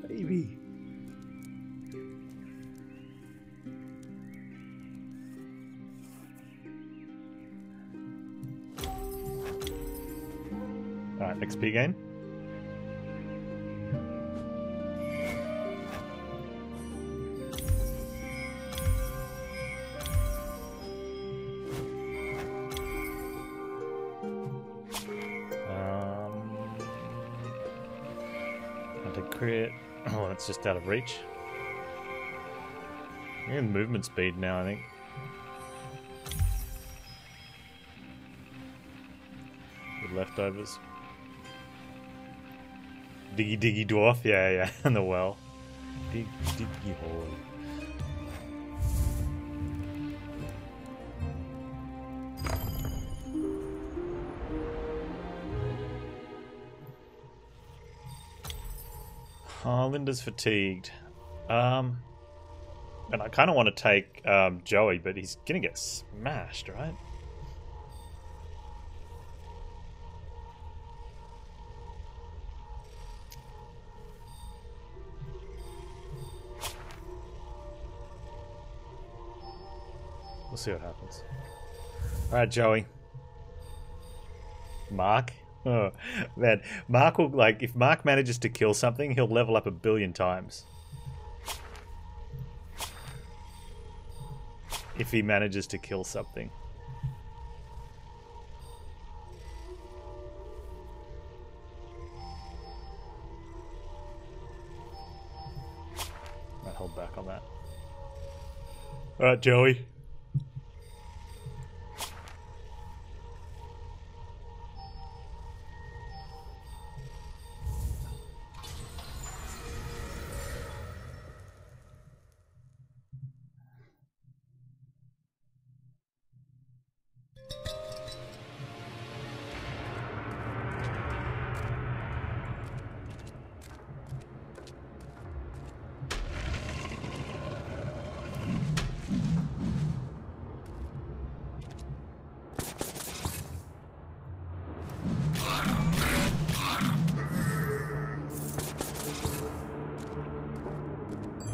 Baby. Alright, XP gain. Crit. Oh, that's just out of reach. I'm getting movement speed now, I think. With leftovers. Diggy diggy dwarf, yeah, and the well. Dig diggy hole. Oh, Linda's fatigued. And I kind of want to take Joey, but he's gonna get smashed, right? We'll see what happens. Alright, Joey. Mark? Oh, man. Mark will, like, if Mark manages to kill something, he'll level up 1 billion times. If he manages to kill something. Might hold back on that. Alright, Joey.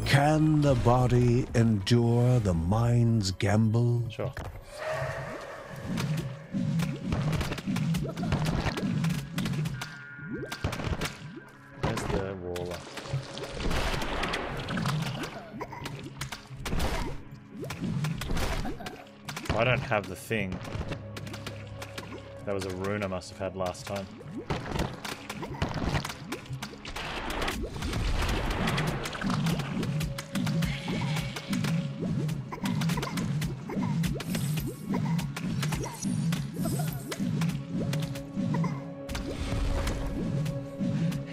Can the body endure the mind's gamble? Sure. Where's the waller? I don't have the thing. That was a rune I must have had last time.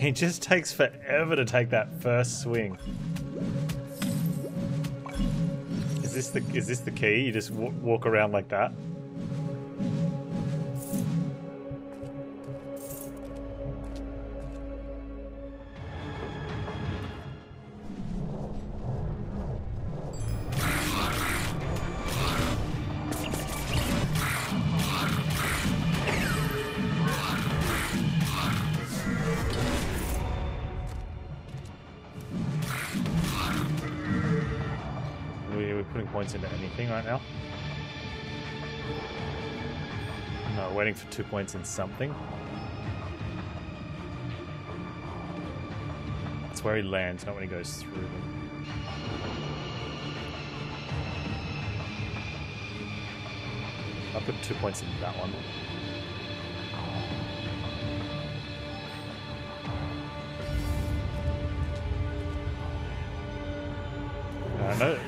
It just takes forever to take that first swing. Is this the key? You just walk around like that? Points into anything right now. No, waiting for 2 points in something. That's where he lands, not when he goes through them. I'll put 2 points into that one. I know.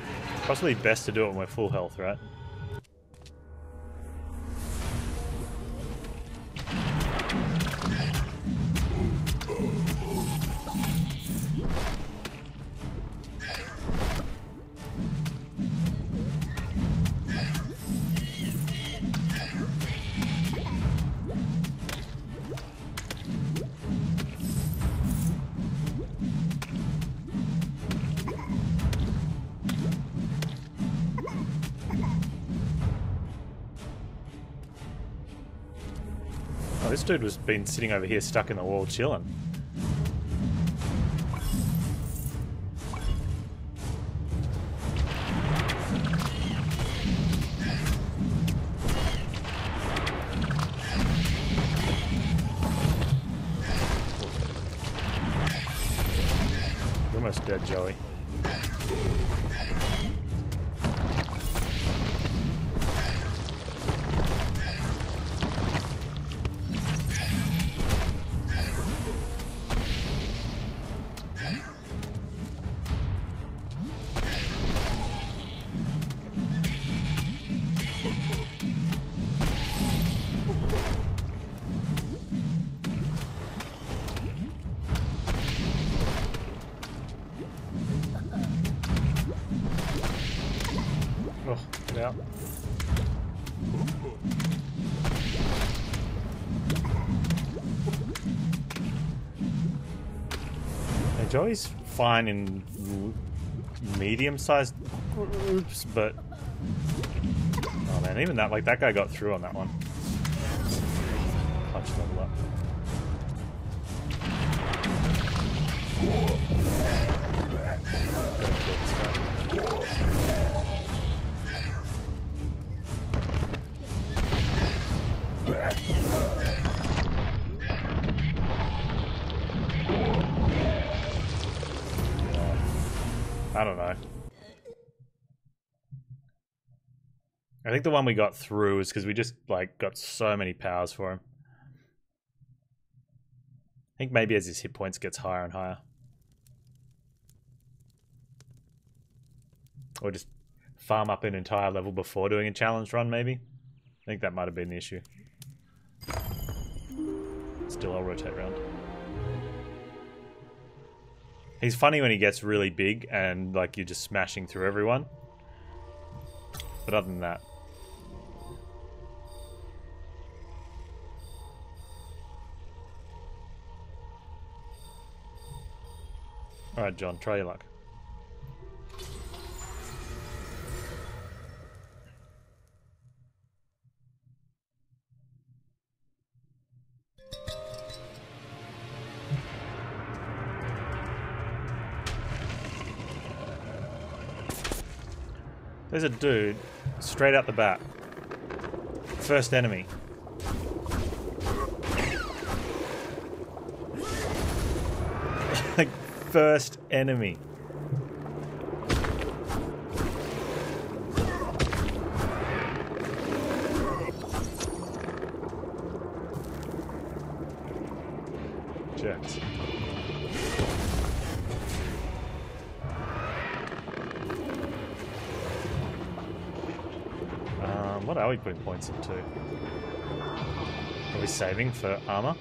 Possibly best to do it when we're full health, right? this dude was been sitting over here stuck in the wall chilling. You're almost dead, Joey. Oh, get out. Now, Joey's fine in medium-sized groups, but... Oh man, even that, like, that guy got through on that one. Punch level up. Gotta kill this guy. I don't know. I think the one we got through is because we just, like, got so many powers for him. I think maybe as his hit points gets higher and higher. Or just farm up an entire level before doing a challenge run, maybe? I think that might have been the issue. Still, I'll rotate around. He's funny when he gets really big and, like, you're just smashing through everyone. But other than that... Alright, John, try your luck. There's a dude straight out the bat. First enemy. Like, first enemy. Jets. What are we putting points into? Are we saving for armor?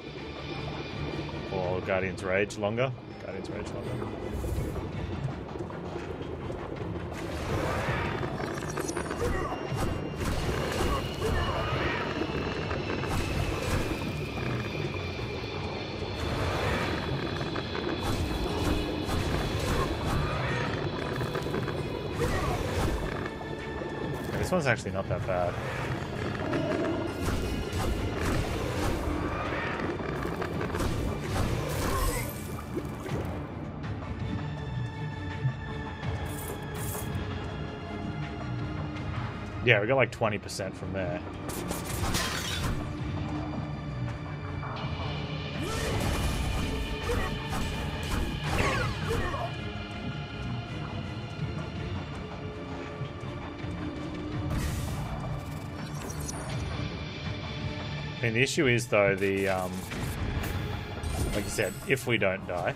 Or Guardian's Rage longer? Guardian's Rage longer. This one's actually not that bad. Yeah, we got like 20% from there. I mean, the issue is, though, the, like you said, if we don't die...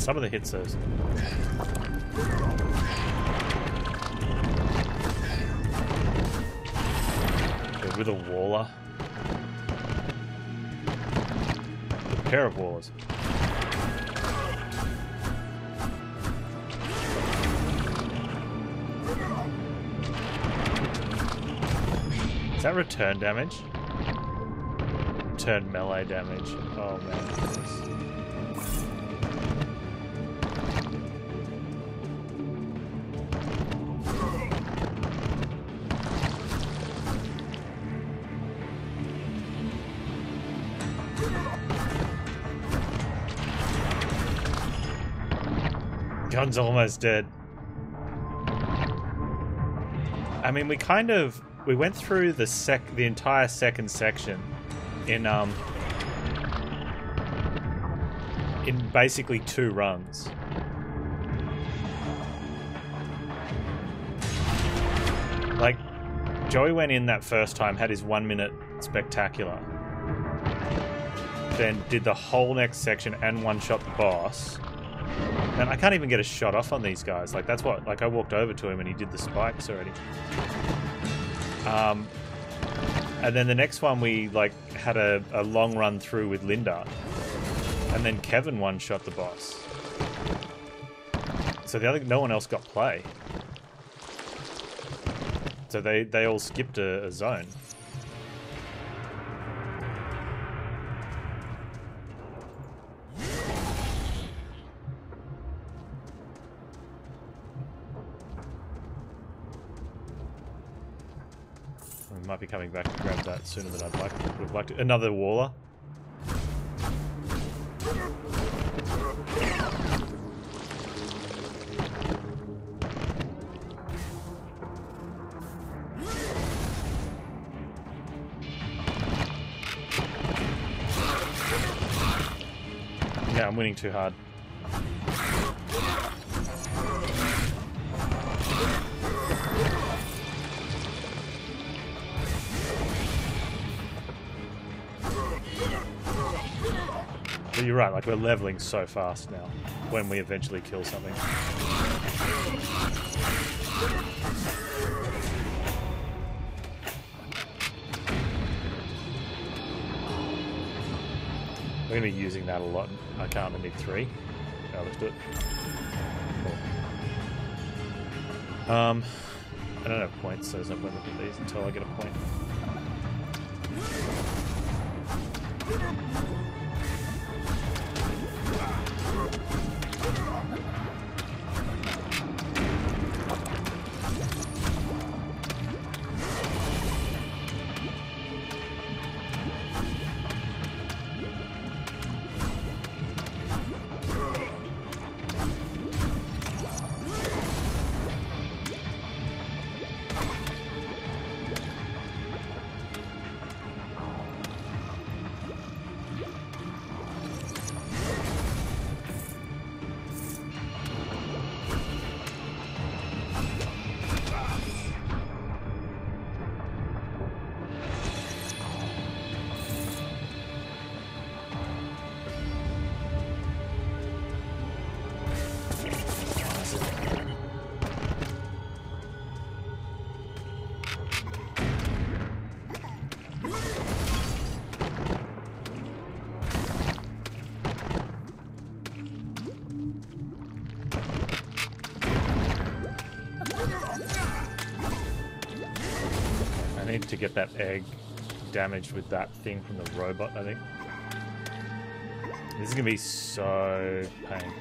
Some of the hits are good with a Waller. A pair of Wallers. Is that return damage? Return melee damage. Oh man. Gun's almost dead. I mean, we went through the entire second section in basically 2 runs. Like, Joey went in that first time, had his 1 minute spectacular, then did the whole next section and one-shot the boss. And I can't even get a shot off on these guys. Like, that's what... Like, I walked over to him and he did the spikes already. And then the next one we, like, had a long run through with Linda. And then Kevin one-shot the boss. So no one else got play. So they all skipped a zone. We might be coming back to grab that sooner than would have liked to. Another Waller. Yeah, I'm winning too hard. But you're right, like, we're leveling so fast now when we eventually kill something. We're going to be using that a lot. I can't, I need 3. Yeah, let's do it. Cool. I don't have points, so there's no point looking at these until I get a point. I need to get that egg damaged with that thing from the robot, I think. This is going to be so pain.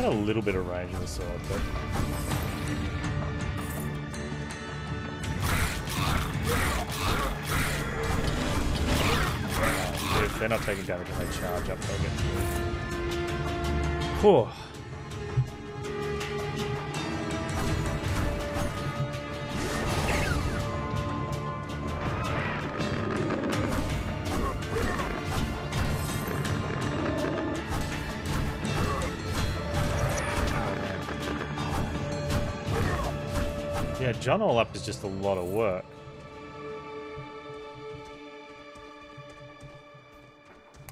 got a little bit of range in the sword, but if they're not taking damage and they charge up, they'll get through. Whew. Yeah, John all up is just a lot of work.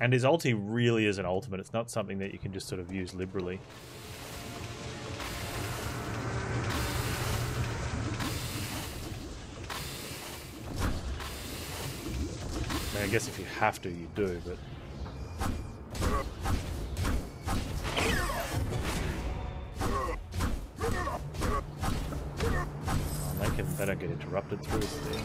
And his ulti really is an ultimate. It's not something that you can just sort of use liberally. I mean, I guess if you have to, you do, but... They don't get interrupted through this thing.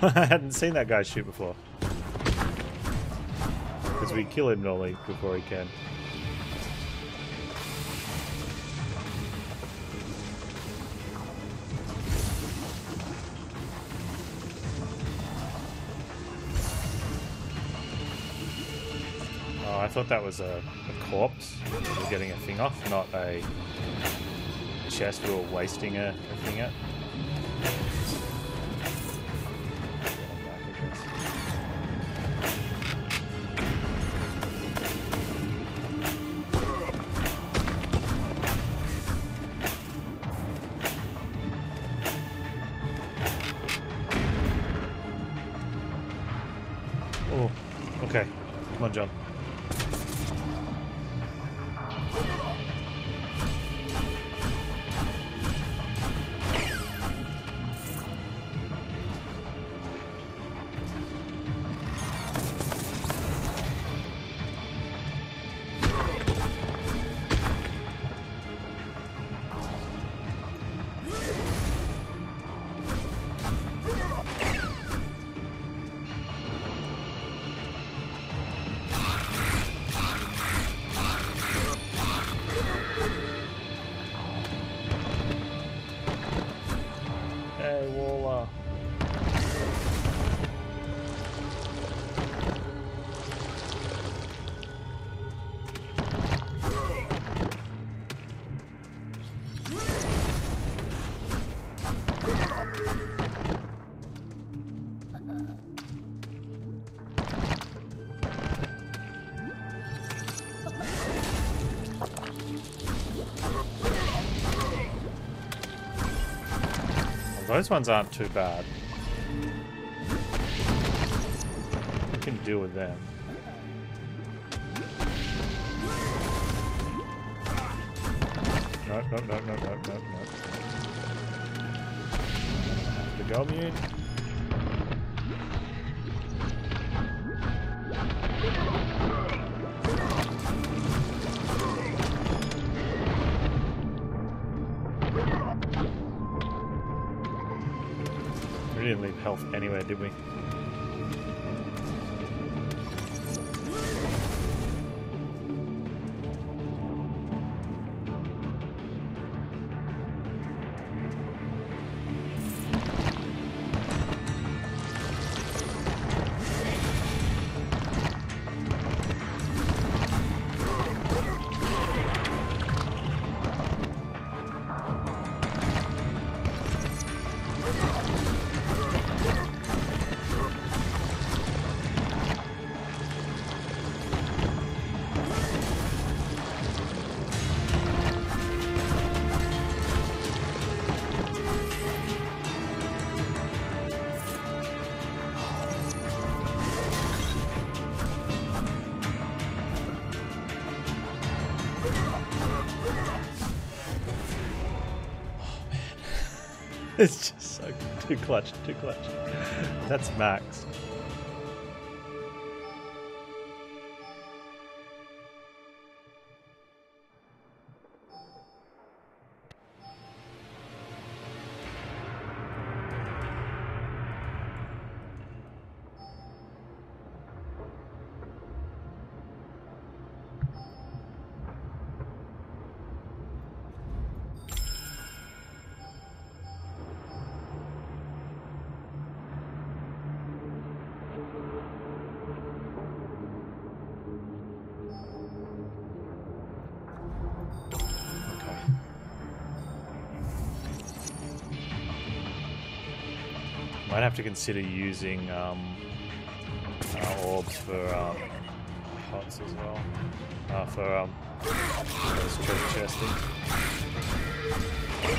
I hadn't seen that guy shoot before. Because we kill him normally before he can. I thought that was a corpse we were getting a thing off, not a chest we were wasting a thing at. Oh, okay. Come on, John. Those ones aren't too bad. We can deal with them. Nope. The go mute. We didn't leave health anywhere, did we? It's just so too clutch. That's max. Might have to consider using orbs for pots as well. For those treasure chest things.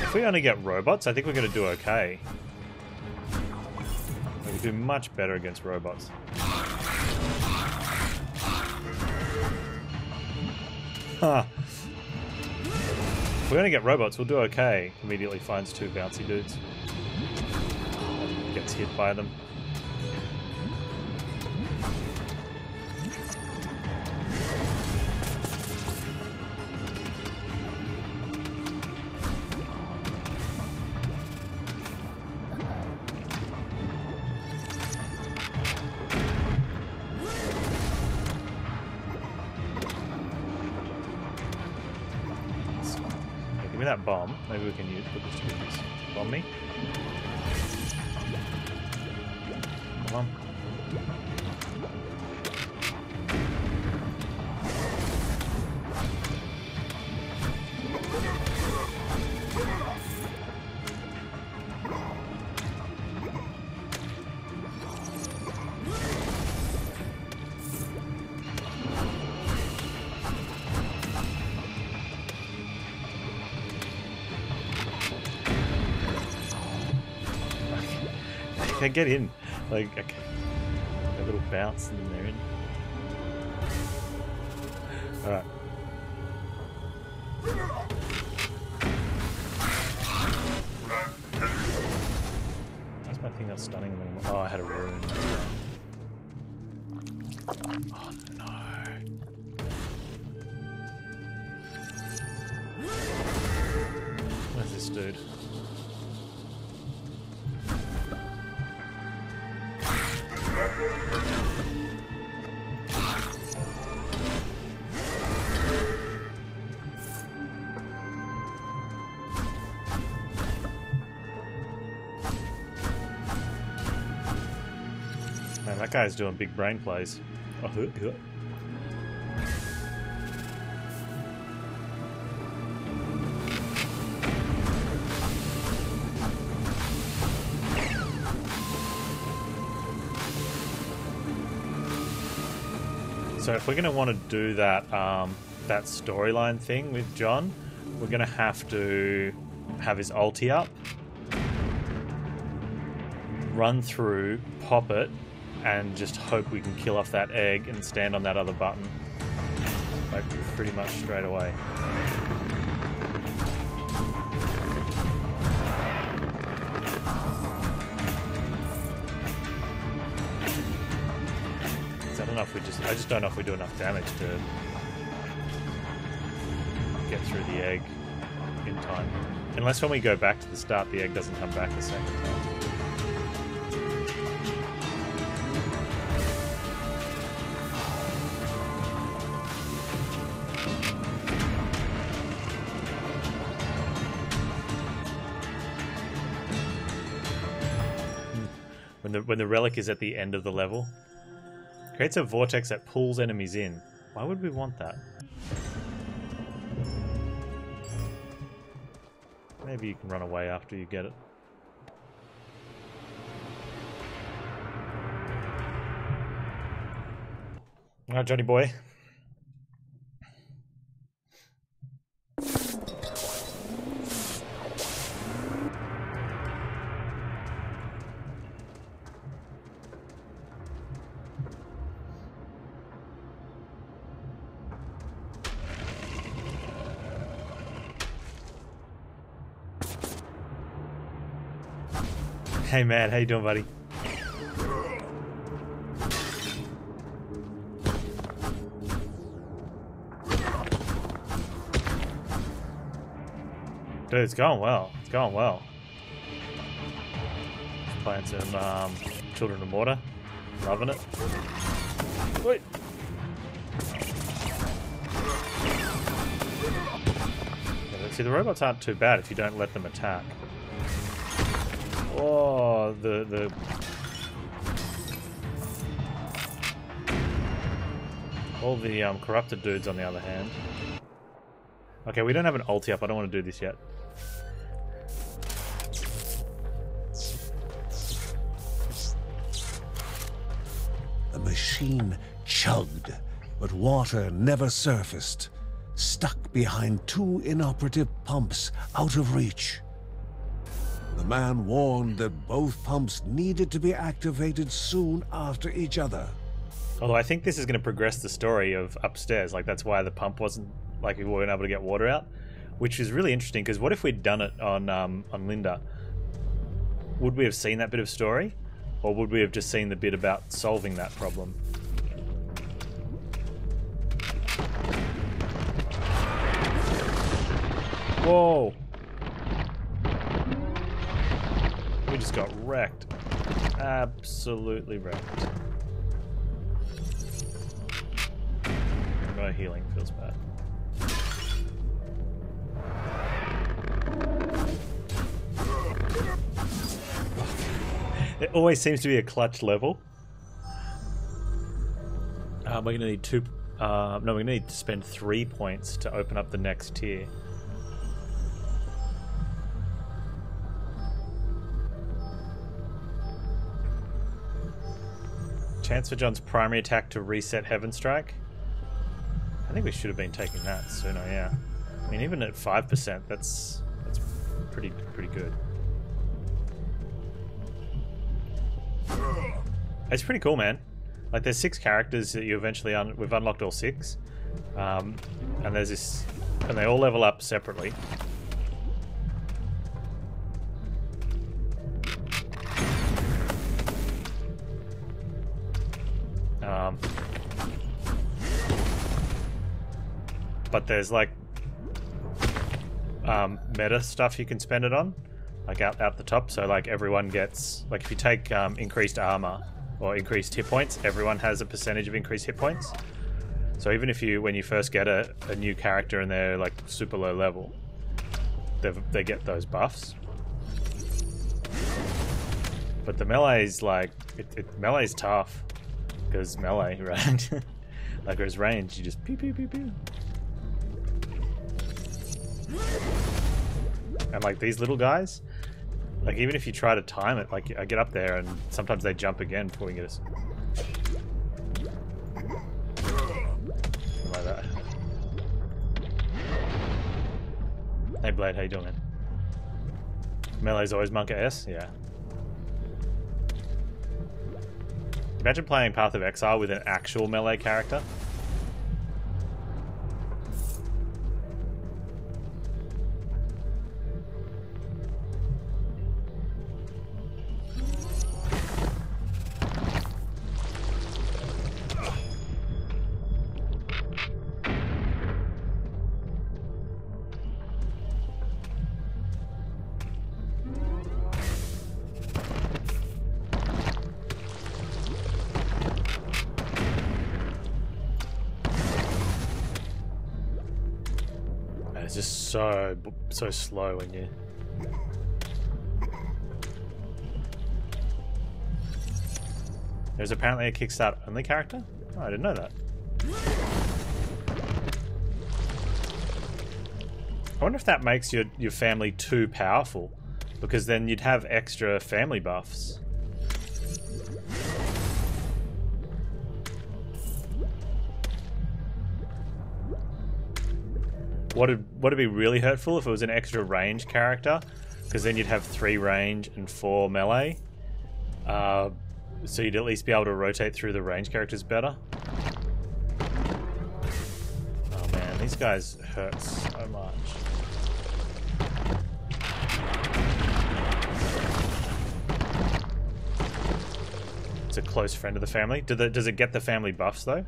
If we only get robots, I think we're going to do okay. We do much better against robots. Huh. If we're going to get robots, we'll do okay. Immediately finds two bouncy dudes. And gets hit by them. Give me that bomb. Maybe we can put this to use. Bomb me. Come on. I get in, like a little bounce and then they're in. All right. That's my thing that's stunning them. Oh, I had a rune. Oh no. Where's this dude? Man, that guy's doing big brain plays. Oh, So if we're going to want to do that that storyline thing with John, we're going to have his ulti up, run through, pop it, and just hope we can kill off that egg and stand on that other button, like pretty much straight away. I just don't know if we do enough damage to get through the egg in time. Unless when we go back to the start, the egg doesn't come back the second time. When the relic is at the end of the level. Creates a vortex that pulls enemies in. Why would we want that? Maybe you can run away after you get it. Alright, Johnny boy. Hey man, how you doing, buddy? Dude, it's going well. It's going well. Playing some Children of Morta. Loving it. Wait. Yeah, see, the robots aren't too bad if you don't let them attack. Oh, the all the corrupted dudes on the other hand. Okay, we don't have an ulti up. I don't want to do this yet. machine chugged, but water never surfaced, stuck behind two inoperative pumps out of reach. The man warned that both pumps needed to be activated soon after each other. Although I think this is going to progress the story of upstairs. Like, that's why the pump wasn't, like, we weren't able to get water out, which is really interesting, because what if we'd done it on Linda? Would we have seen that bit of story? Or would we have just seen the bit about solving that problem? Whoa! We just got wrecked. Absolutely wrecked. No healing, feels bad. It always seems to be a clutch level. We're gonna need we're gonna need to spend 3 points to open up the next tier. Chance for John's primary attack to reset Heaven Strike. I think we should have been taking that sooner, yeah. I mean, even at 5%, that's pretty good. It's pretty cool, man. Like, there's 6 characters that you eventually we've unlocked all 6, and there's this, and they all level up separately. But there's like meta stuff you can spend it on, like out the top. So like everyone gets, like if you take increased armor or increased hit points, everyone has a percentage of increased hit points. So even if when you first get a new character and they're like super low level, they get those buffs. But the melee's like melee's tough because melee, right? Like whereas range, you just pew pew pew pew. And like these little guys, like even if you try to time it, like I get up there and sometimes they jump again before we get us. Like that. Hey Blade, how you doing, man? Melee's always Monka S? Yeah. Imagine playing Path of Exile with an actual melee character. It's just so slow when you... There's apparently a Kickstart only character? Oh, I didn't know that. I wonder if that makes your family too powerful, because then you'd have extra family buffs. Would it be really hurtful if it was an extra range character? Because then you'd have 3 range and 4 melee. So you'd at least be able to rotate through the range characters better. Oh man, these guys hurt so much. It's a close friend of the family. Does it get the family buffs though?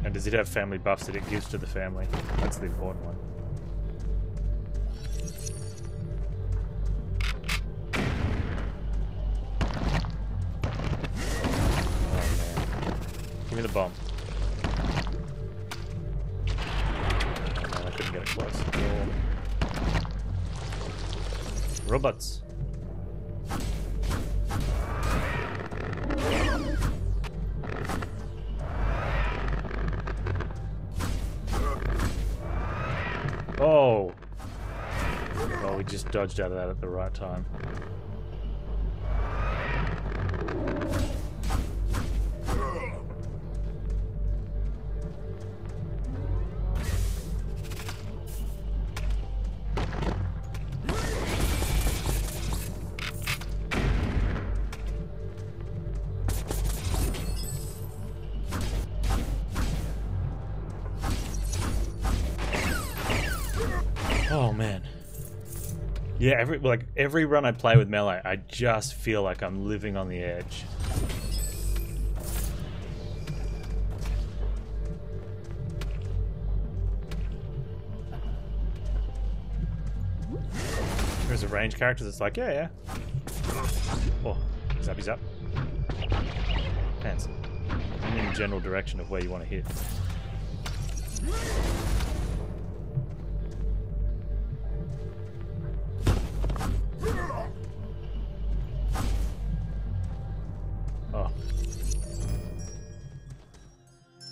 And does it have family buffs that it gives to the family? That's the important one. Oh man. Give me the bomb. Oh man, I couldn't get it close. Robots. Oh! Well, we just dodged out of that at the right time. Oh man. Yeah, every run I play with melee, I just feel like I'm living on the edge. There's a range character that's like, yeah. Oh, Zappy's up. Panz. I'm in the general direction of where you want to hit.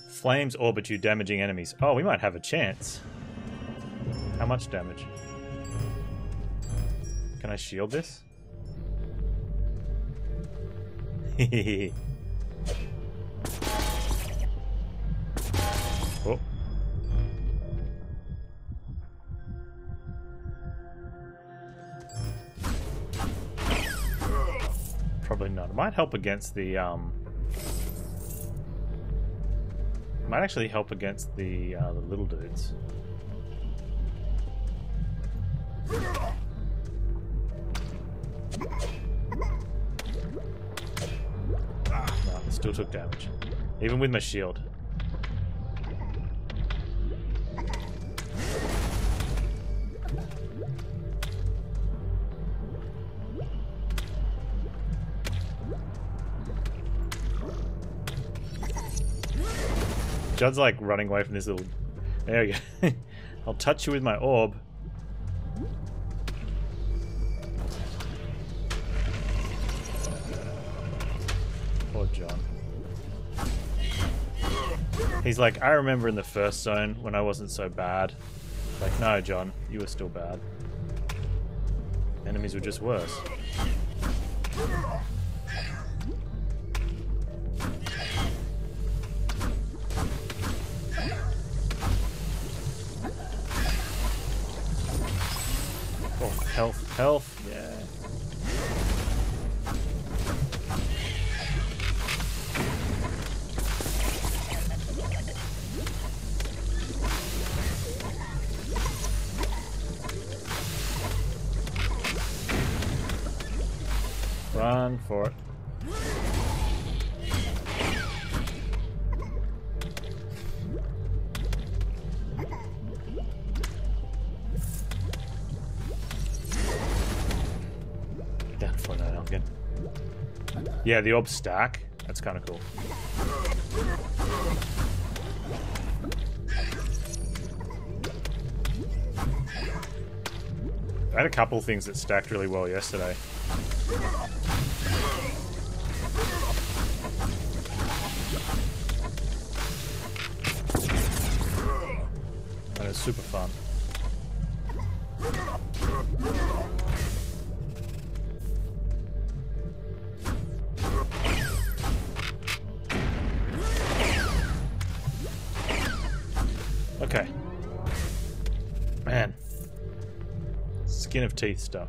Flames orbit you, damaging enemies. Oh, we might have a chance. How much damage? Can I shield this? Oh. Probably not. It might help against the might actually help against the little dudes. No, it still took damage. Even with my shield. Judd's like running away from this little... There we go. I'll touch you with my orb. Poor John. He's like, I remember in the first zone when I wasn't so bad. Like, no, John, you were still bad. Enemies were just worse. Health, yeah. Run for it. Yeah, the orb stack. That's kind of cool. I had a couple things that stacked really well yesterday. And it's super fun. Okay. Man. Skin of teeth stuff.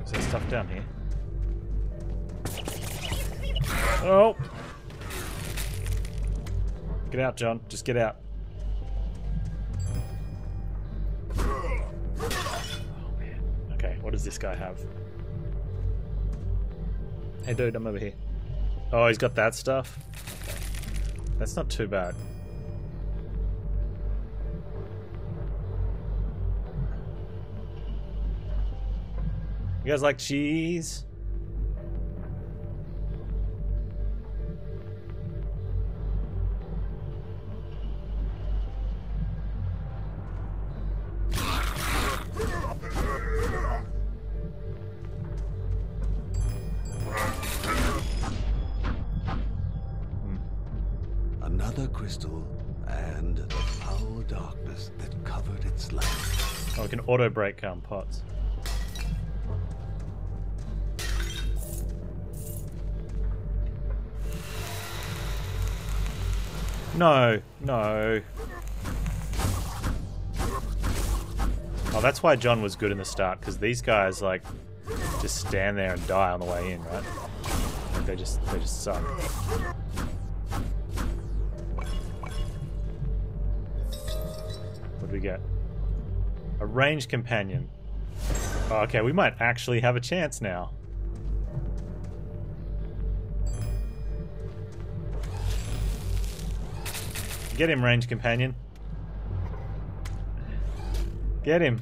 Is there stuff down here? Oh! Get out, John. Just get out. Oh, man. Okay, what does this guy have? Hey, dude, I'm over here. Oh, he's got that stuff? Okay. That's not too bad. You guys like cheese? Another crystal and the foul it's like. Oh, we can auto break pots. No, no. Oh, that's why John was good in the start, because these guys like just stand there and die on the way in, right? Like they just suck. What do we get? A ranged companion. Oh, okay, we might actually have a chance now. Get him, ranged companion. Get him.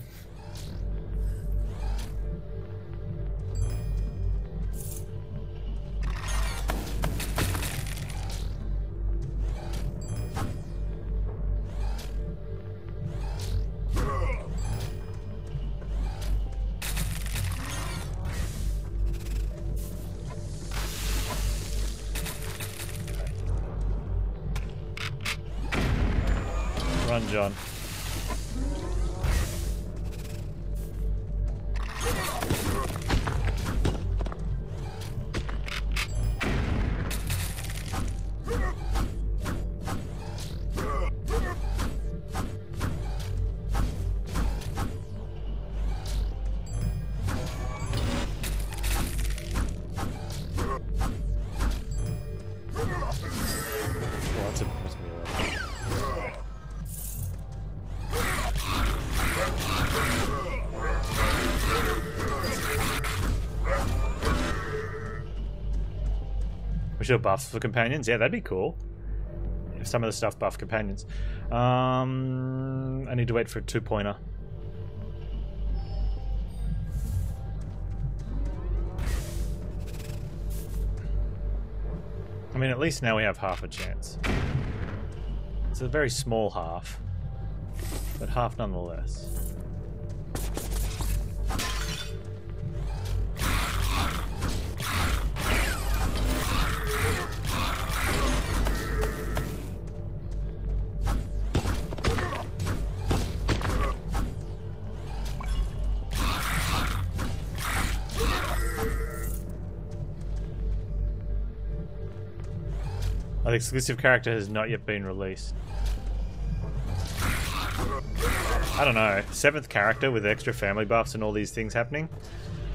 Run, John. We should have buffs for companions. Yeah, that'd be cool. If some of the stuff buff companions. I need to wait for a 2-pointer. I mean, at least now we have half a chance. It's a very small half, but half nonetheless. The exclusive character has not yet been released. I don't know. 7th character with extra family buffs and all these things happening.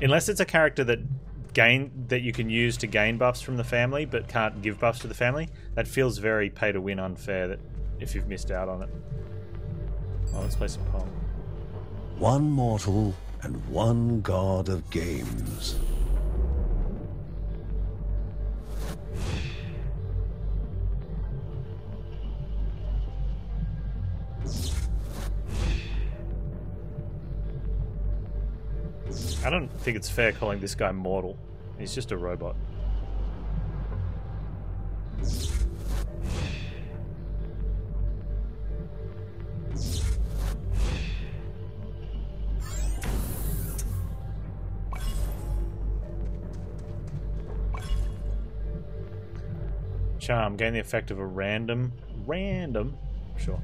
Unless it's a character that you can use to gain buffs from the family but can't give buffs to the family, that feels very pay to win unfair that if you've missed out on it. Well, let's play some Pong. One mortal and one god of games. I don't think it's fair calling this guy mortal. He's just a robot. Charm. Gain the effect of a random... Sure.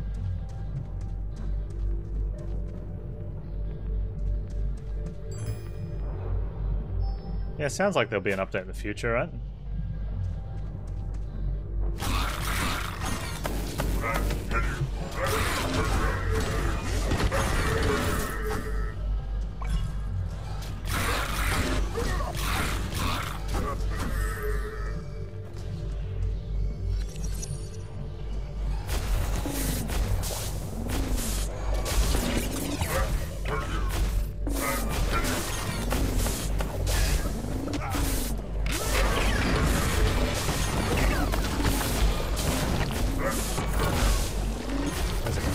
Yeah, sounds like there'll be an update in the future, right?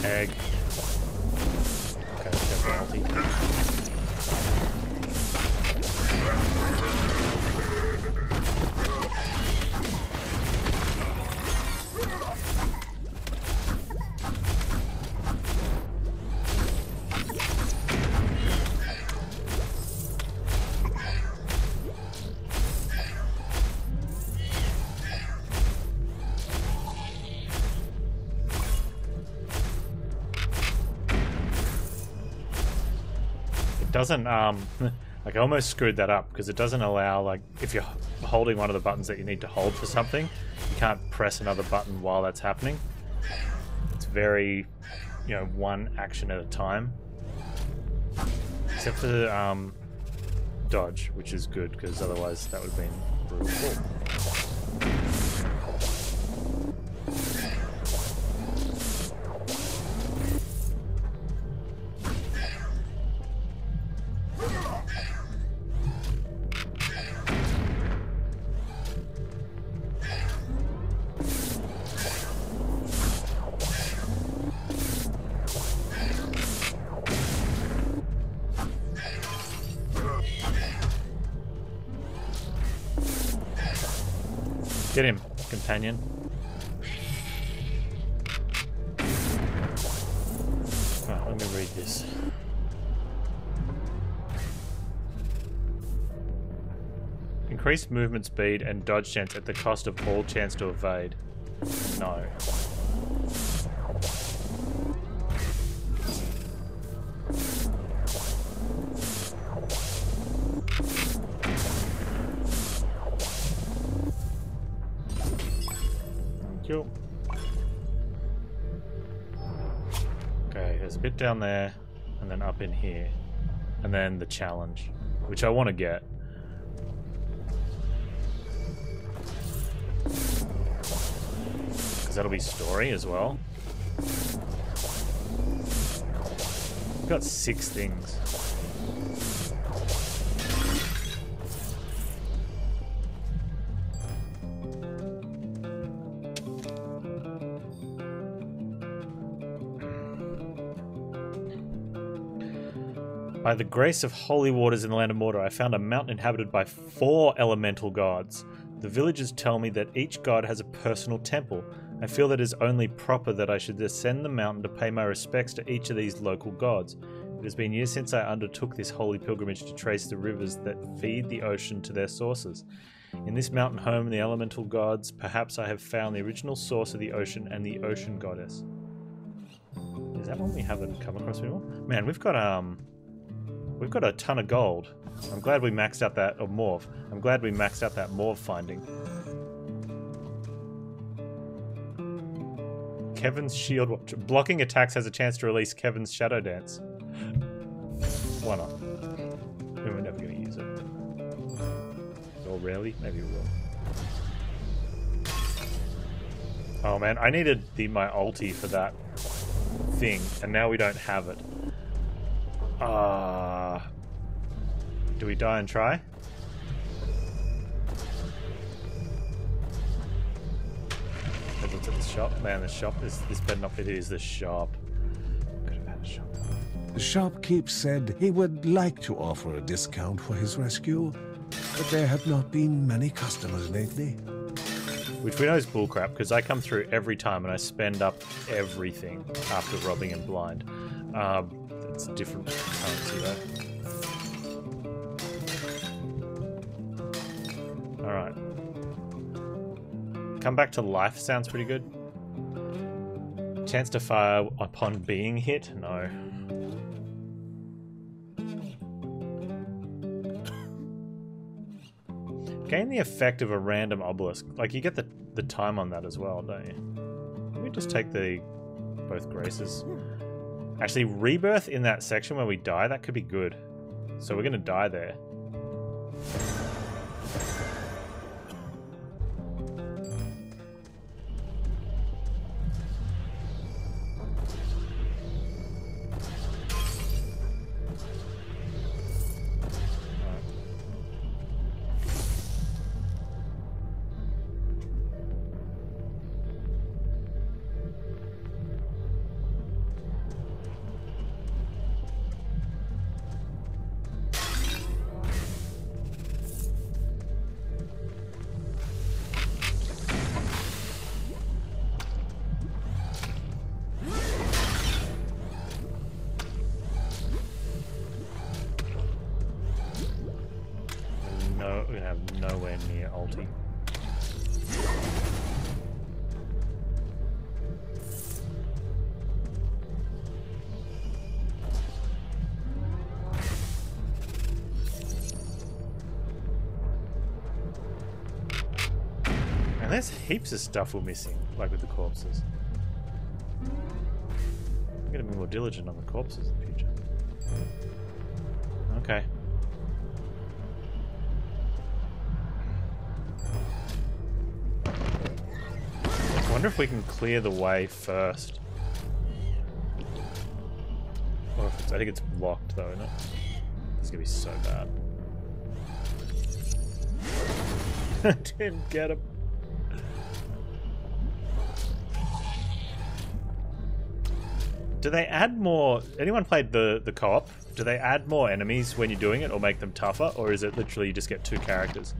Egg. Okay, that's penalty. doesn't like I almost screwed that up because it doesn't allow, like, if you're holding one of the buttons that you need to hold for something, you can't press another button while that's happening. It's very, you know, one action at a time. Except for dodge, which is good because otherwise that would have been brutal. Get him, companion. Right, let me read this. Increased movement speed and dodge chance at the cost of all chance to evade. No. Okay, there's a bit down there, and then up in here, and then the challenge, which I want to get. Because that'll be story as well. We've got 6 things. By the grace of holy waters in the land of Morta, I found a mountain inhabited by 4 elemental gods. The villagers tell me that each god has a personal temple. I feel that it is only proper that I should ascend the mountain to pay my respects to each of these local gods. It has been years since I undertook this holy pilgrimage to trace the rivers that feed the ocean to their sources. In this mountain home of the elemental gods, perhaps I have found the original source of the ocean and the ocean goddess. Is that one we haven't come across before? Man, we've got a ton of gold. I'm glad we maxed out that, or morph. I'm glad we maxed out that morph finding. Kevin's shield watch. Blocking attacks has a chance to release Kevin's shadow dance. Why not? We're never going to use it. Or rarely? Maybe we will. Oh man, I needed my ulti for that thing, and now we don't have it. Do we die and try? Let's look at the shop. Man, the shop is... This better not... It is the shop. Could have had a shop. The shopkeep said he would like to offer a discount for his rescue, but there have not been many customers lately. Which we know is bullcrap, because I come through every time and I spend up everything after robbing and blind. It's a different currency though. Alright. Come back to life sounds pretty good. Chance to fire upon being hit? No. Gain the effect of a random obelisk. Like, you get the time on that as well, don't you? Let me just take the both graces. Actually, rebirth in that section where we die, that could be good. So we're going to die there. We're gonna have nowhere near ulti. There's heaps of stuff we're missing, like with the corpses. I'm gonna be more diligent on the corpses in the future. Okay. I wonder if we can clear the way first. Or if it's, I think it's locked though, isn't it? This is gonna be so bad. I didn't get him. Do they add more? Anyone played the co-op? Do they add more enemies when you're doing it or make them tougher? Or is it literally you just get 2 characters?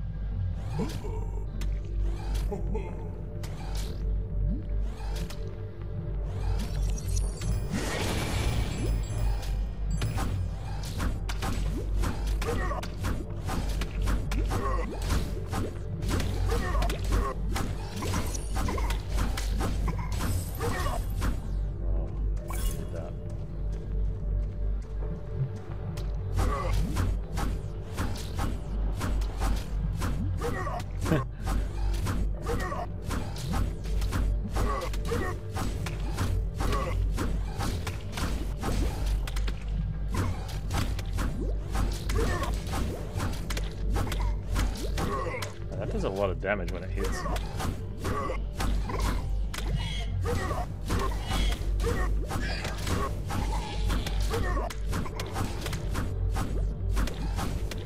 Does a lot of damage when it hits.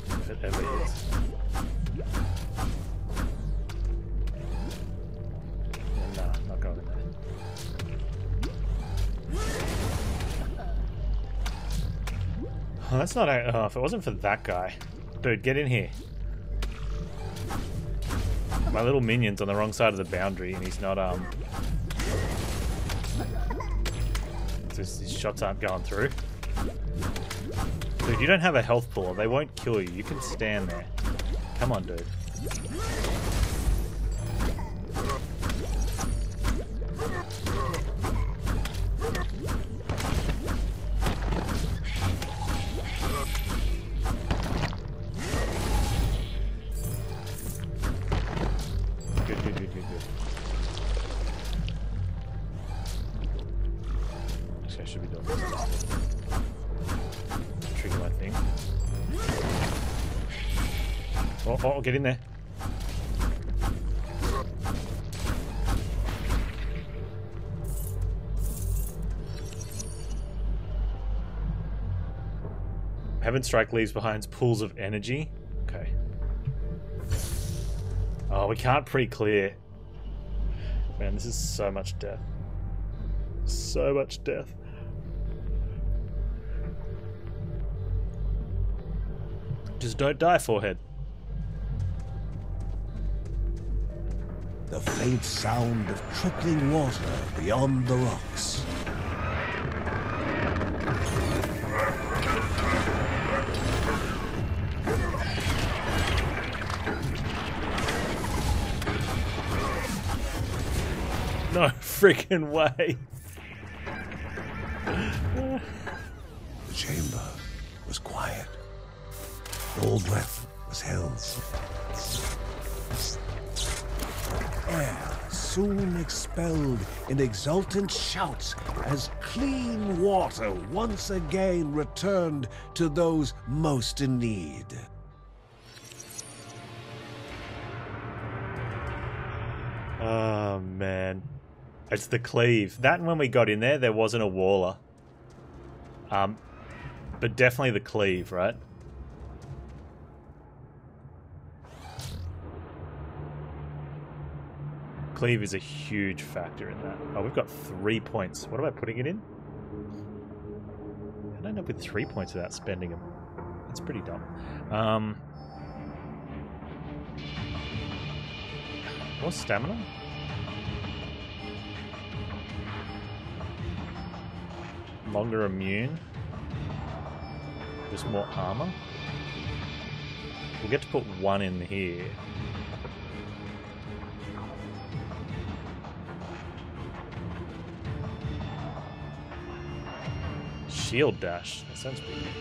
If it ever hits. Yeah, nah, not going in there. Oh, that's not. Oh, if it wasn't for that guy, dude, get in here. My little minion's on the wrong side of the boundary and he's not, his shots aren't going through. Dude, you don't have a health pool. They won't kill you. You can stand there. Come on, dude. Oh, get in there. Heaven Strike leaves behind pools of energy. Okay. Oh, we can't pre-clear. Man, this is so much death. So much death. Just don't die, forehead. The faint sound of trickling water beyond the rocks. No freaking way. The chamber was quiet. All breath was held. Air soon expelled in exultant shouts as clean water once again returned to those most in need. Oh man, it's the cleave. That and when we got in there, there wasn't a waller. But definitely the cleave, right? Cleave is a huge factor in that. Oh, we've got 3 points. What am I putting it in? I don't end up with 3 points without spending them. That's pretty dumb. More stamina? Longer immune? Just more armor? We'll get to put 1 in here. Shield dash. That sounds pretty good.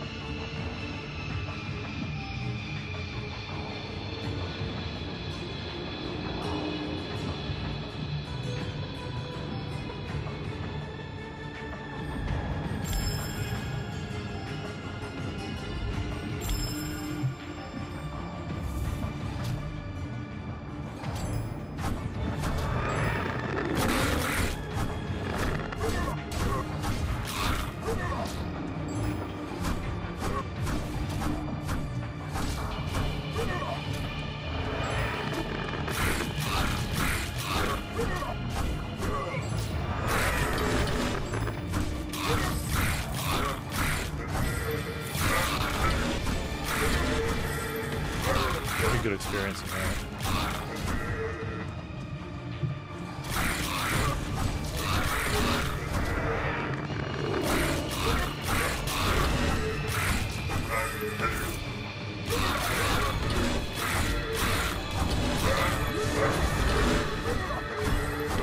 good experience in here.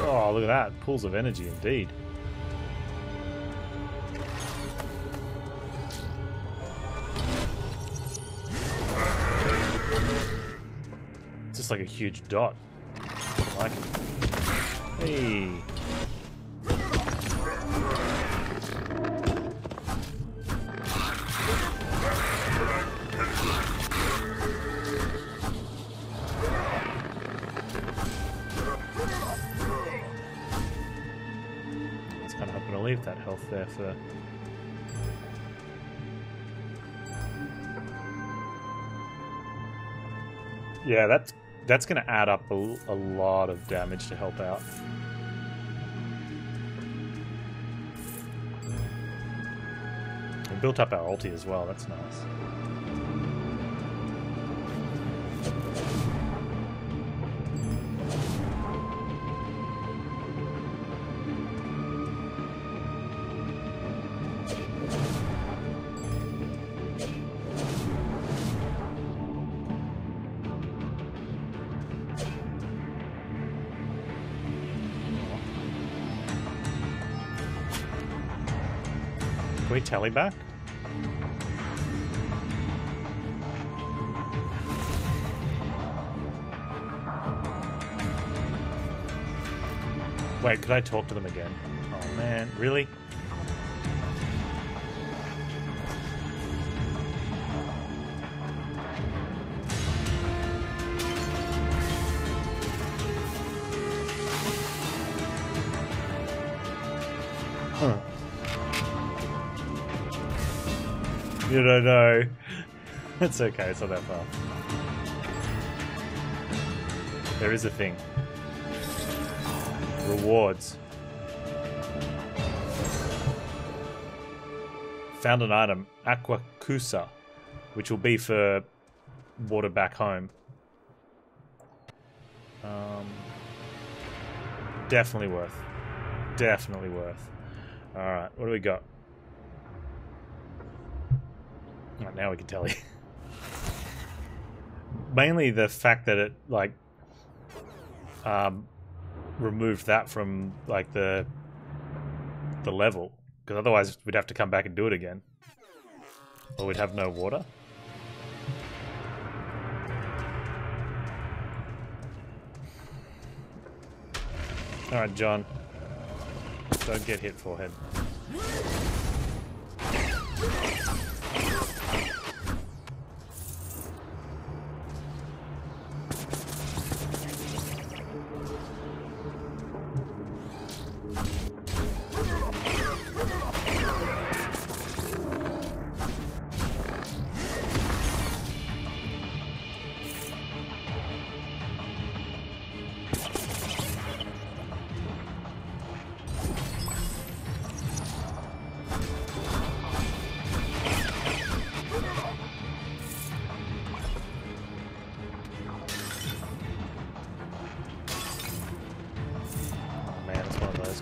Oh, look at that. Pools of energy indeed. It's just like a huge dot. I like it. Hey. Leave that health there for yeah, that's gonna add up a lot of damage to help out. We built up our ulti as well, that's nice. Can we tally back? Wait, could I talk to them again? Oh man, really? Huh. You don't know. It's okay, it's not that far. There is a thing. Rewards. Found an item, Aquacusa, which will be for water back home. Definitely worth. Definitely worth. Alright, what do we got? Right, now we can tell you. Mainly the fact that it, like, removed that from, like, the level. Because otherwise we'd have to come back and do it again. Or we'd have no water. Alright, John. Don't get hit, forehead.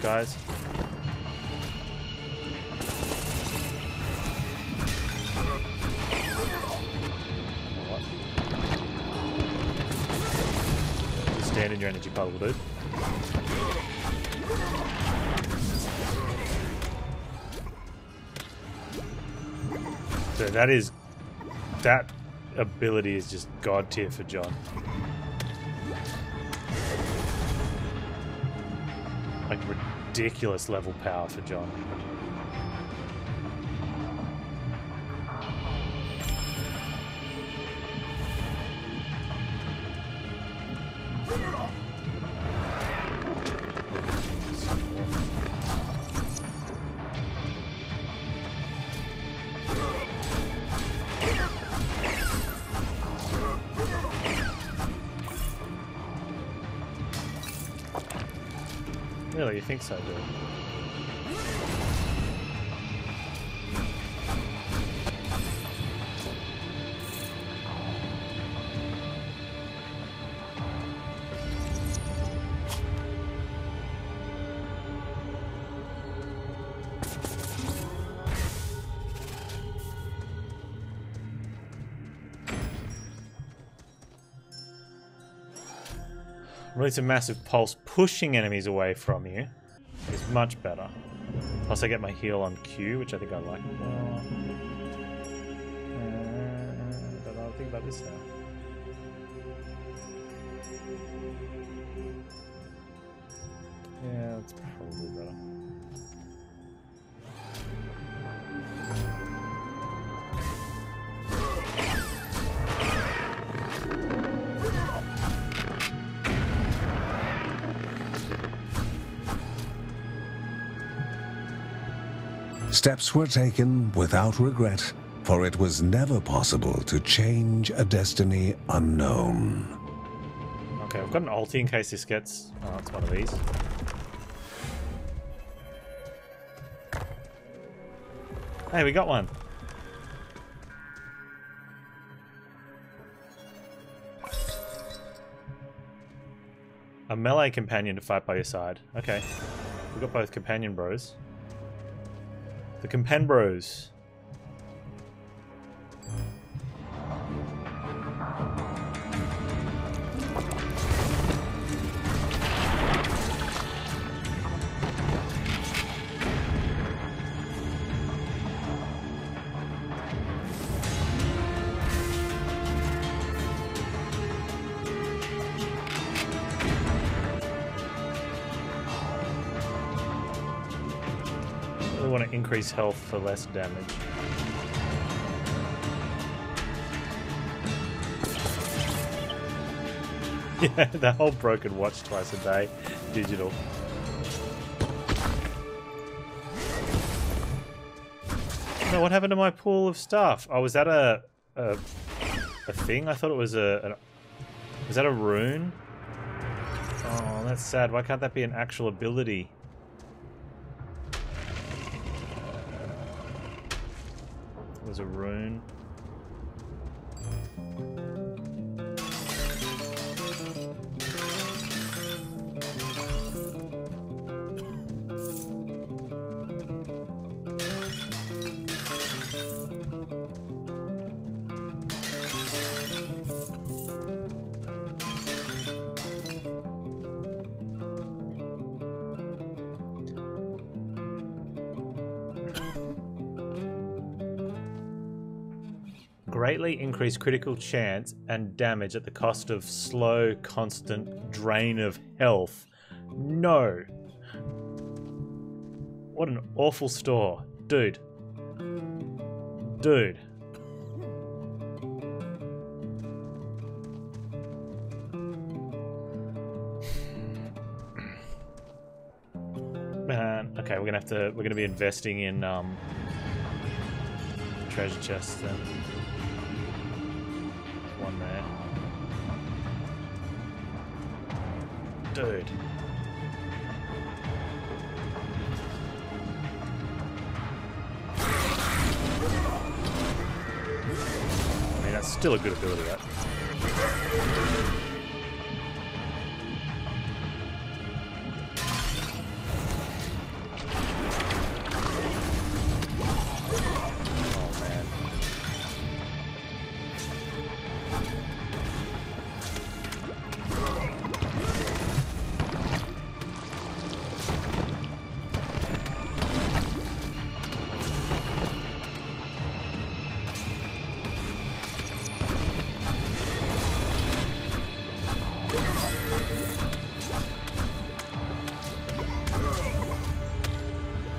Guys. What? Just stand in your energy puddle, dude. So that ability is just god tier for John. Like ridiculous level power for John. Really, you think so, dude? Release a massive pulse pushing enemies away from you is much better. Plus I get my heal on Q, which I think I like more. But I'll think about this now. Yeah, that's probably better. Steps were taken without regret, for it was never possible to change a destiny unknown. Okay, I've got an ulti in case this gets... Oh, it's one of these. Hey, we got one. A melee companion to fight by your side. Okay. We got both companion bros. The Compen Bros. I want to increase health for less damage. Yeah, the whole broken watch twice a day, digital. No, what happened to my pool of stuff? Oh, was that a thing? I thought it was was that a rune? Oh, that's sad. Why can't that be an actual ability? It was a rune. Greatly increase critical chance and damage at the cost of slow, constant drain of health. No. What an awful store. Dude. Dude. Man, okay, we're gonna be investing in treasure chests then. One there. Dude. I mean, that's still a good ability, right?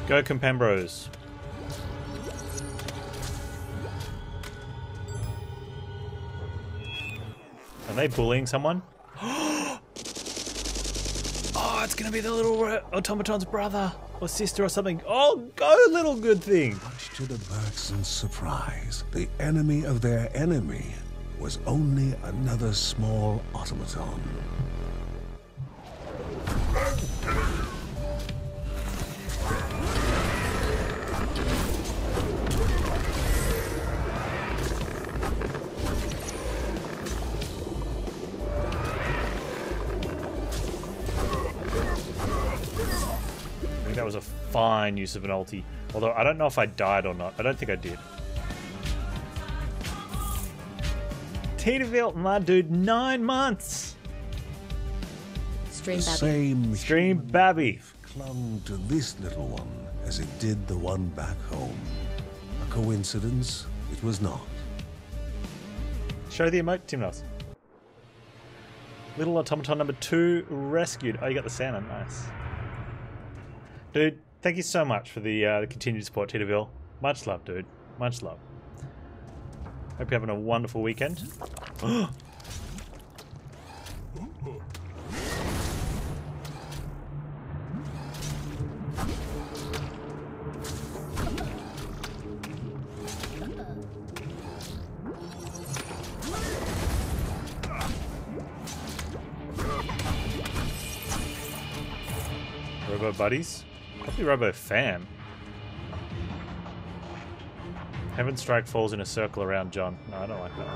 Go Compembros. Are they bullying someone? Oh, it's gonna be the little automaton's brother or sister or something. Oh, go little good thing. Much to the Bergsons' surprise, the enemy of their enemy was only another small automaton. That was a fine use of an ulti. Although I don't know if I died or not. I don't think I did. Titaville, my dude, 9 months. The Babby. same Stream Babby. clung to this little one as it did the one back home. A coincidence? It was not. Show the emote, Tim Knows. Little automaton number 2 rescued. Oh, you got the Santa. Nice. Dude, thank you so much for the continued support, Titterville. Much love, dude. Much love. Hope you're having a wonderful weekend. Robo Buddies? Probably Robo Fam. Heaven Strike falls in a circle around John. No, I don't like that one.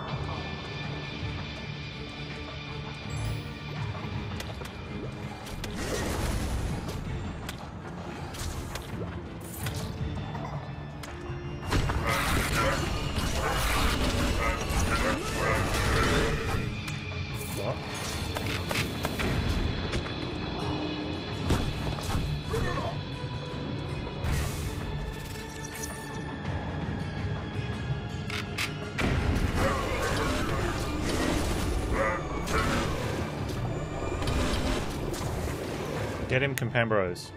What? Get him, Compambros.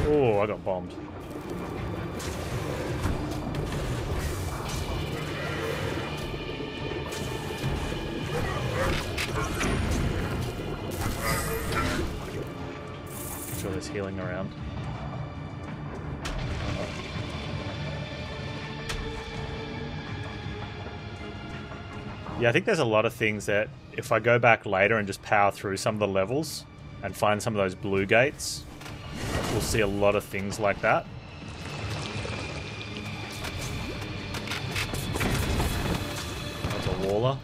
Oh, I got bombed. I'm sure there's healing around. Yeah, I think there's a lot of things that if I go back later and just power through some of the levels and find some of those blue gates, we'll see a lot of things like that. That's a Waller.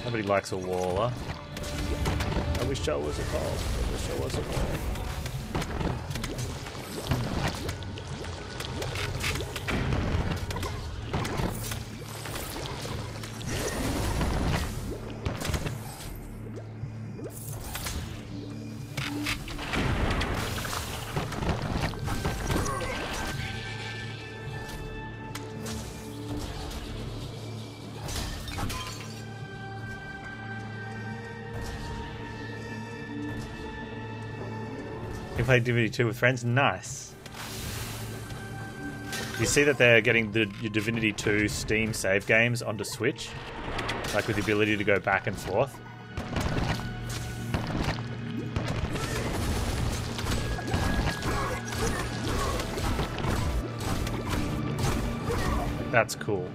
Nobody likes a Waller. I wish I was a call. I wish I was a call. You play Divinity 2 with friends? Nice. You see that they're getting your Divinity 2 Steam save games onto Switch? Like with the ability to go back and forth. That's cool.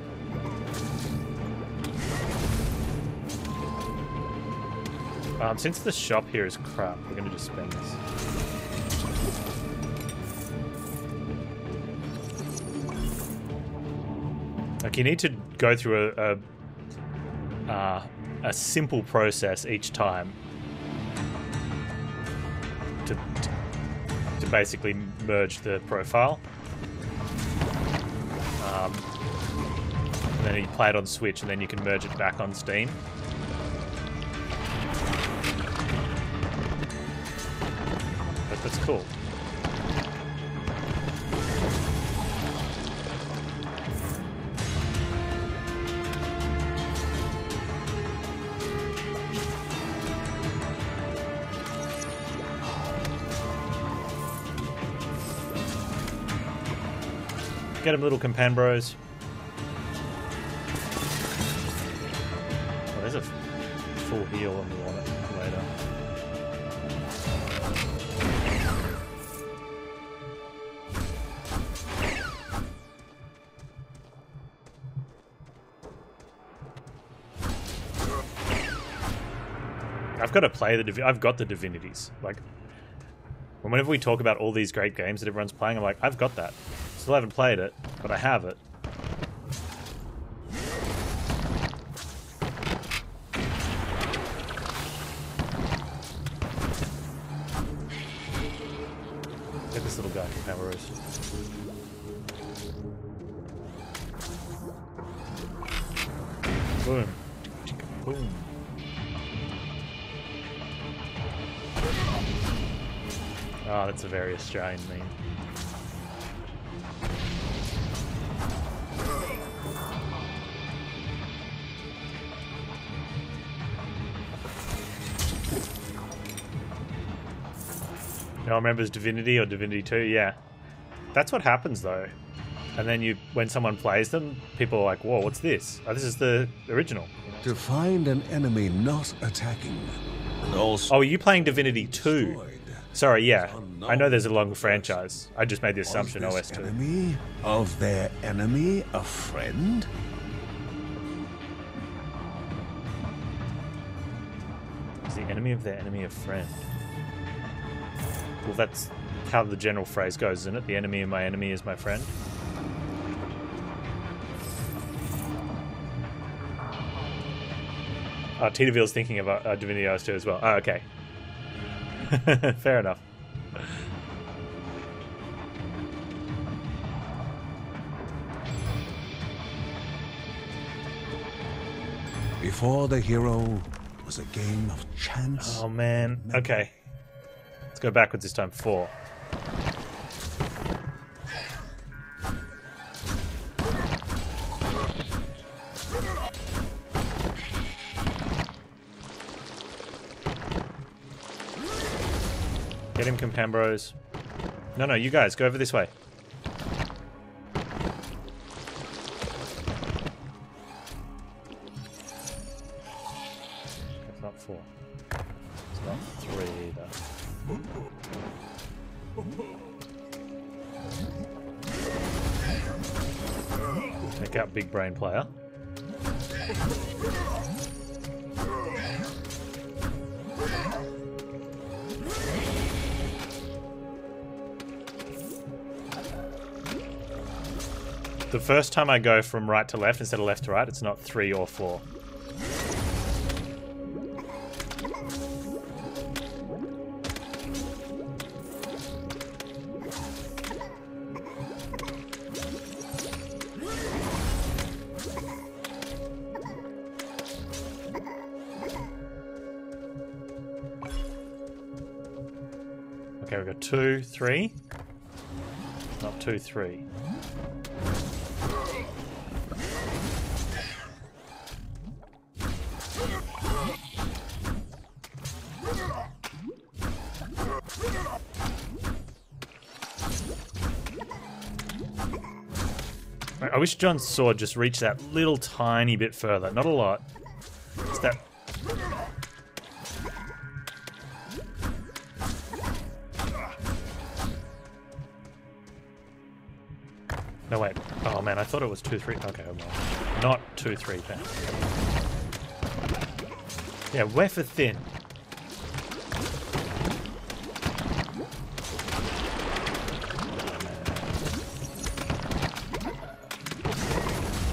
Since the shop here is crap, we're gonna just spend this. Like, you need to go through a simple process each time to basically merge the profile. And then you play it on Switch, and then you can merge it back on Steam. But that's cool. Get him, little Compambros. Oh, there's a full heal on the wallet later. I've got to play I've got the Divinities. Like, whenever we talk about all these great games that everyone's playing, I'm like, I've got that. Still haven't played it, but I have it. Get this little guy, Cameros. Boom. Boom. Oh, that's a very Australian meme. No one remembers Divinity or Divinity 2? Yeah. That's what happens though. And then when someone plays them, people are like, whoa, what's this? Oh, this is the original. You know? To find an enemy not attacking, and also oh, are you playing Divinity 2? destroyed. Sorry, yeah. I know there's a longer franchise. I just made the assumption Was this OS2. enemy of their enemy a friend? Is the enemy of their enemy a friend? Well, that's how the general phrase goes, isn't it? The enemy of my enemy is my friend. Oh, Tita Veal's thinking about Divinity OS2 as well. Oh, okay. Fair enough. Before the hero was a game of chance. Oh, man. Okay. Let's go backwards this time. 4. Get him, Compambros. No, you guys, go over this way. It's not 4. It's not 3 either. Take out big brain player. The first time I go from right to left instead of left to right, it's not 3 or 4. Okay, we've got 2, 3. Not 2, 3. I wish John's sword just reached that little tiny bit further. Not a lot. It's that... No, wait. Oh, man, I thought it was 2, 3. Okay, I'm wrong. Not 2, 3 then. Yeah, wafer thin.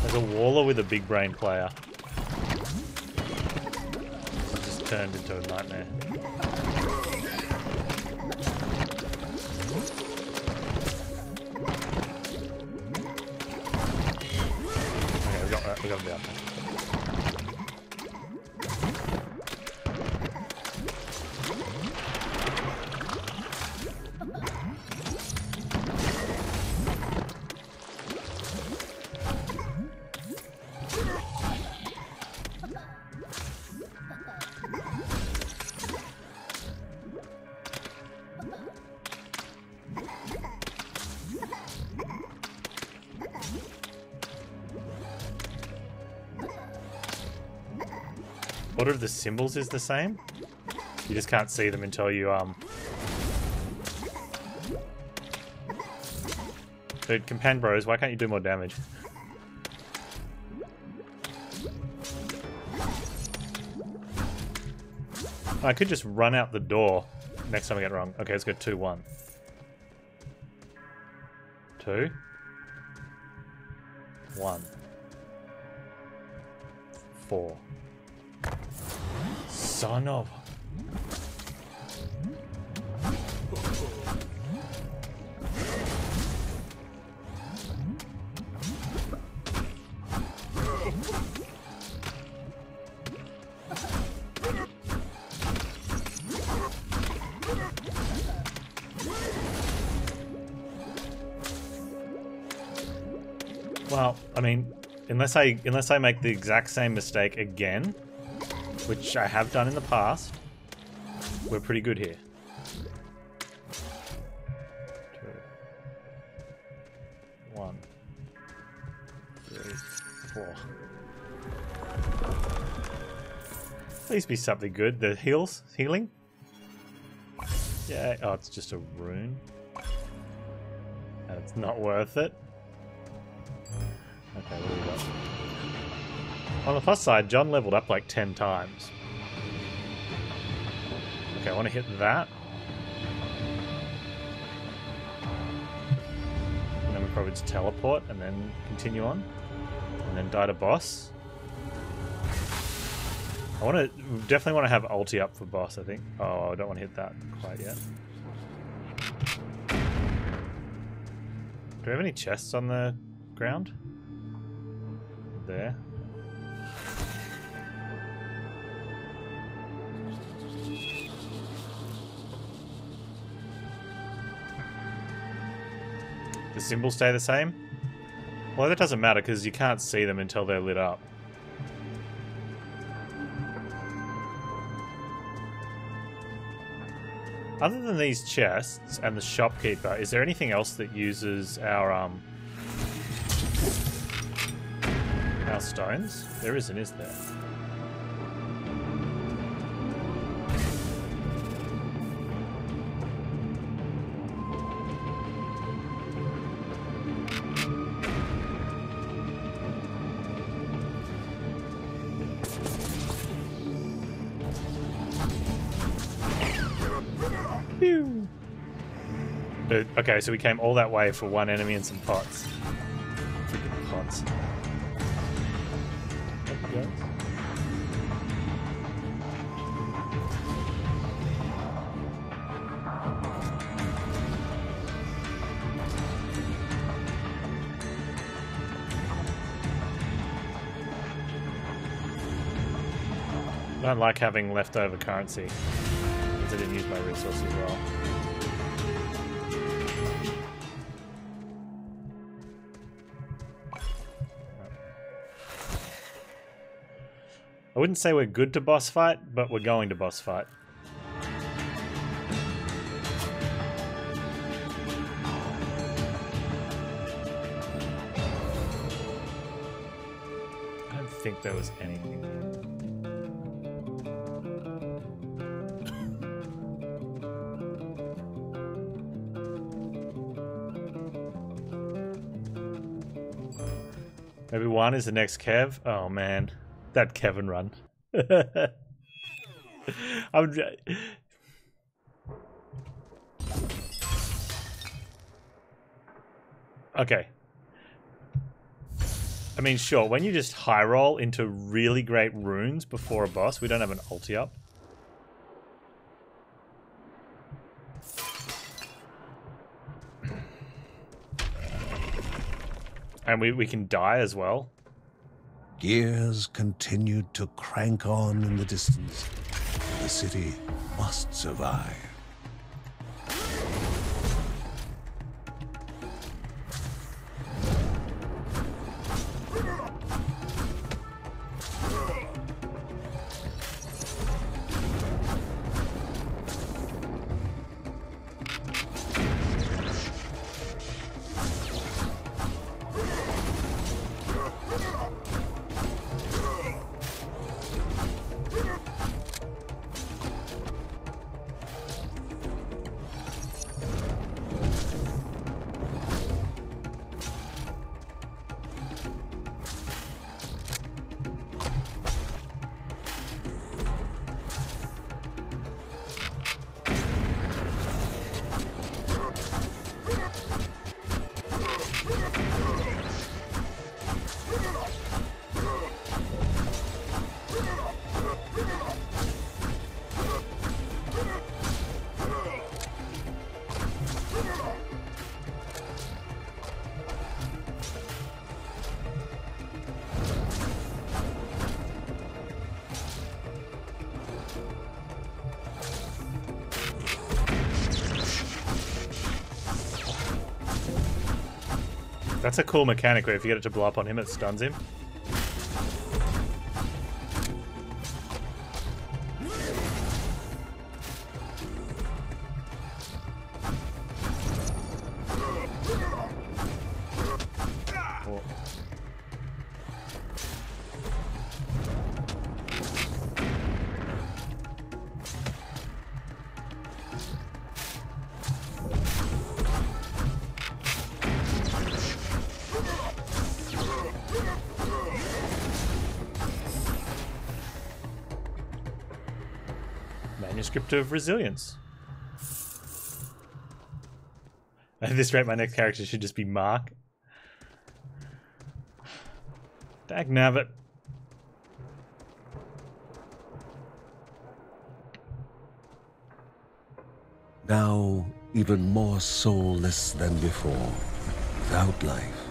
There's a Waller with a big brain player. It just turned into a nightmare. Okay, we got him down there. Order of the symbols is the same. You just can't see them until you Dude, Compan Bros, why can't you do more damage? I could just run out the door next time I get it wrong. Okay, let's go 2, 1. 2. 1. 4. Son of... Well, I mean, unless I make the exact same mistake again, which I have done in the past, we're pretty good here. 2, 1, 3, 4. Please be something good. The healing? Yeah. Oh, it's just a rune. It's not worth it. Okay, what do we got? On the plus side, John leveled up like 10 times. Okay, I want to hit that. And then we probably just teleport and then continue on. And then die to boss. Definitely want to have ulti up for boss, I think. Oh, I don't want to hit that quite yet. Do we have any chests on the ground? There. The symbols stay the same? Well, that doesn't matter because you can't see them until they're lit up. Other than these chests and the shopkeeper, is there anything else that uses our stones? There isn't, is there? Okay, so we came all that way for one enemy and some pots. Freaking pots. I don't like having leftover currency because I didn't use my resources well. I wouldn't say we're good to boss fight, but we're going to boss fight. I don't think there was anything here. Maybe one is the next Kev? Oh man. That Kevin run. Okay. I mean, sure, when you just high roll into really great runes before a boss, we don't have an ulti up. And we can die as well. Gears continued to crank on in the distance. The city must survive. That's a cool mechanic where if you get it to blow up on him, it stuns him. Manuscript of Resilience. At this rate, my next character should just be Mark. Dagnabbit. Now, even more soulless than before, without life,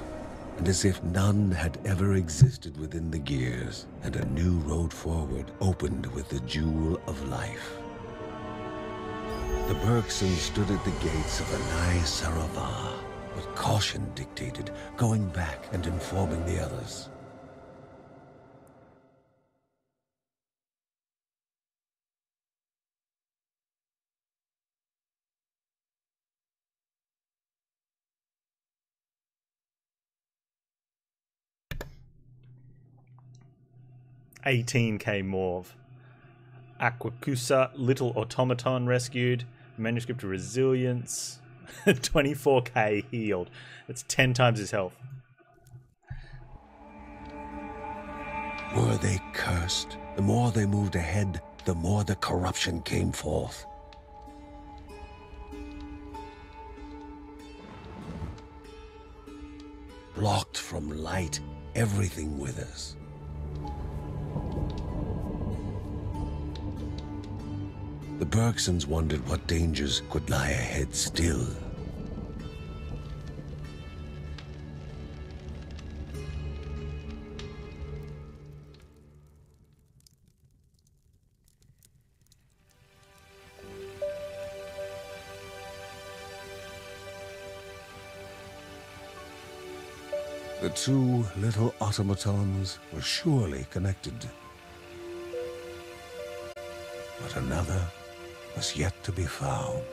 and as if none had ever existed within the gears, and a new road forward opened with the jewel of life. The Bergsons stood at the gates of Anai Sarava, but caution dictated going back and informing the others. $18K Morv. Aquacusa, Little Automaton rescued. Manuscript of Resilience. 24K healed. It's 10 times his health. Were they cursed? The more they moved ahead, the more the corruption came forth. Blocked from light, everything withers. The Bergsons wondered what dangers could lie ahead still. The two little automatons were surely connected. But another was yet to be found.